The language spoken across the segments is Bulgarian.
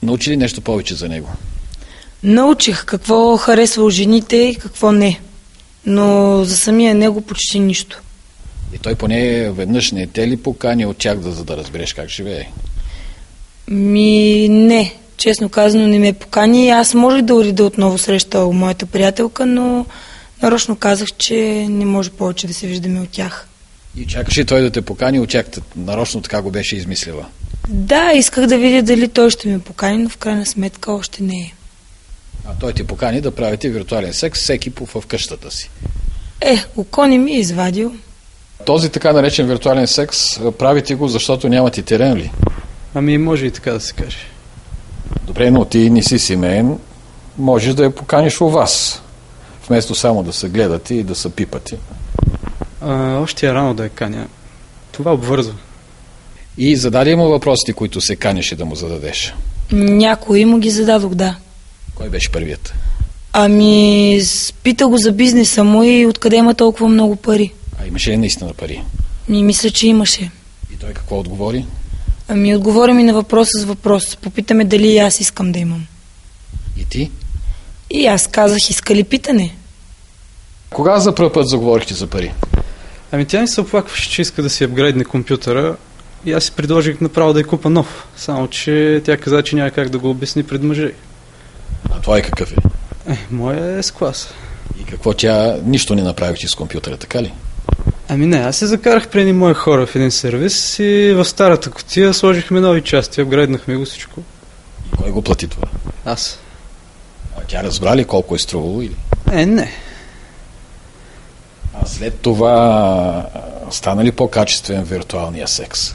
Научи ли нещо повече за него? Научих какво харесва у жените и какво не. Но за самия него почти нищо. И той поне веднъж не те ли покани от тях, за да разбереш как живее? Не. Честно казано не ме покани. Аз можех да уреда отново среща у моята приятелка, но нарочно казах, че не може повече да се виждаме от тях. И чакаш ли той да те покани от тях? Нарочно така го беше измислила? Да, исках да видя дали той ще ме покани, но в крайна сметка още не е. А той те покани да правите виртуален секс всеки в къщата си. око не ми е извадил. Този така наречен виртуален секс, правите го, защото нямате терен ли? Може и така да се каже. Добре, но ти не си семейен, можеш да я поканиш у вас, вместо само да се гледате и да се пипате. Още е рано да я каня. Това обвързва. И зададе му въпросите, които се канеше да му зададеш? Някои му ги зададох, да. Кой беше първият? Пита го за бизнеса му и откъде има толкова много пари. А имаше ли наистина пари? Мисля, че имаше. И той какво отговори? Отговори ми на въпрос с въпрос. Попитаме дали и аз искам да имам. И ти? И аз казах, иска ли питане? Кога за първ път заговорихте за пари? Тя ми се оплакваше, че иска да си апгрейдне компютъра и аз си предложих направо да я купа нов. Само, че тя каза, че няма как да го обясни пред мъжа. А това какъв е? Моя е с клас. И какво тя нищо не направихте с компютъра, така ли? Не, аз се закарах при едни мои хора в един сервис и в старата кутия сложихме нови части, апгрейднахме го всичко. И кой го плати това? Аз. А тя разбра ли колко е струвало или? Не. А след това стана ли по-качествен виртуалния секс?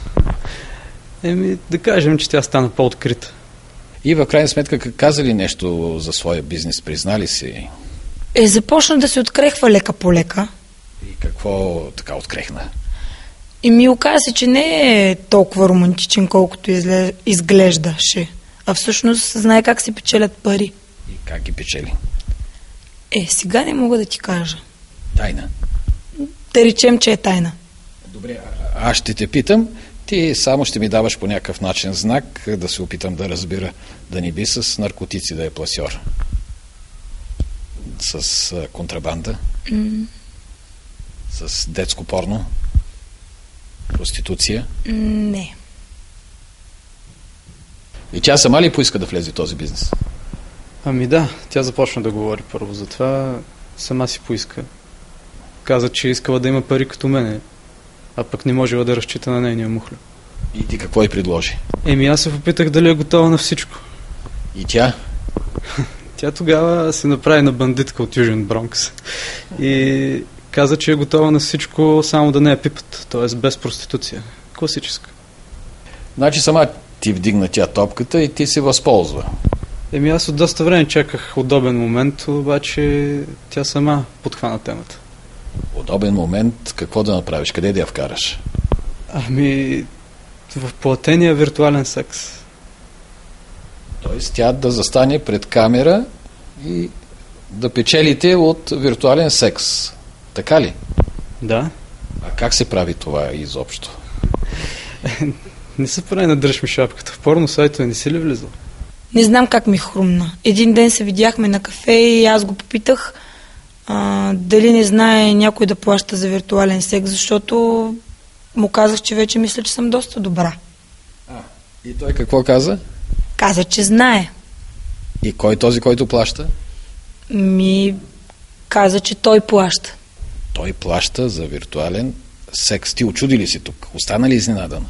Да кажем, че тя стана по-открита. И в крайна сметка каза ли нещо за своя бизнес? Признали си? Започна да се открехва лека по лека. И какво така открехна? Оказа се, че не е толкова романтичен, колкото изглеждаше. А всъщност знае как се печелят пари. И как ги печели? Сега не мога да ти кажа. Тайна? Да речем, че е тайна. Добре, аз ще те питам. Ти само ще ми даваш по някакъв начин знак, да се опитам да разбира, да не би с наркотици да е пласьор. С контрабанда? С детско порно? Проституция? Не. И тя сама ли поиска да влезе в този бизнес? Да, тя започна да говори първо, затова сама си поиска. Каза, че искала да има пари като мене, а пък не можела да разчита на нейния мухля. И ти какво й предложи? Аз се попитах дали е готова на всичко. И тя? Тя тогава се направи на бандитка от Южен Бронкс и каза, че е готова на всичко, само да не я пипат, т.е. без проституция. Класическа. Значи сама ти вдигна тя топката и ти се възползва. Аз от доста време чаках удобен момент, обаче тя сама подхвана темата. Удобен момент, какво да направиш? Къде да я вкараш? В платения виртуален секс. Тоест тя да застане пред камера и да печелите от виртуален секс. Така ли? Да. А как се прави това изобщо? Не се прави на дръж ми шапката. В порно сайта не си ли влизал? Не знам как ми хрумна. Един ден се видяхме на кафе и аз го попитах дали не знае някой да плаща за виртуален секс, защото му казах, че вече мисля, че съм доста добра. И той какво каза? Каза, че знае. И кой е този, който плаща? Каза, че той плаща. Той плаща за виртуален секс. Ти очуди ли си тук? Остана ли изненадана?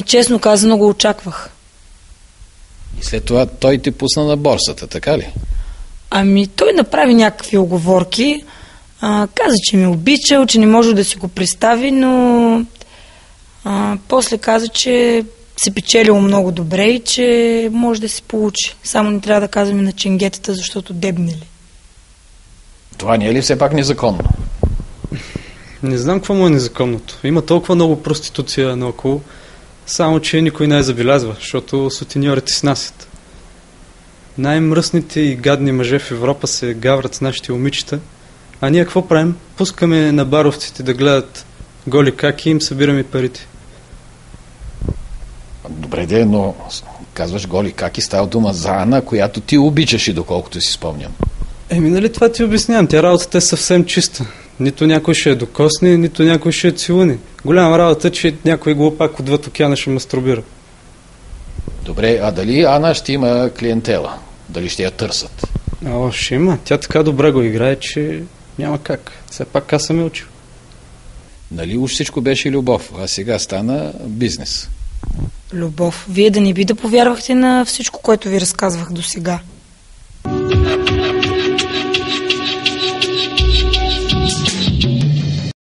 Честно казано го очаквах. И след това той те пусна на борсата, така ли? Той направи някакви уговорки. Каза, че ми обичал, че не може да си го представи, но после каза, че се печелило много добре и че може да се получи. Само не трябва да казваме на ченгетата, защото дебнели. Това не е ли все пак незаконно? Не знам какво му е незаконното. Има толкова много проституция наоколо, само че никой не я забелязва, защото сутеньорите снасят. Най-мръсните и гадни мъже в Европа се гаврат с нашите момичета, а ние какво правим? Пускаме на баровците да гледат голи как и им събираме парите. Добре де, но казваш Голи, как и става дума за Ана, която ти обичаш и доколкото си спомням. Нали това ти обяснявам, тя работата е съвсем чиста. Нито някой ще е докосни, нито някой ще е целуни. Голяма работа, че някой глупак отвъд океана ще мастурбира. Добре, а дали Ана ще има клиентела? Дали ще я търсят? Ще има. Тя така добре го играе, че няма как. Все пак аз съм учил. Нали уж всичко беше любов, а сега стана бизнес? Любов. Вие да не би да повярвахте на всичко, което ви разказвах до сега.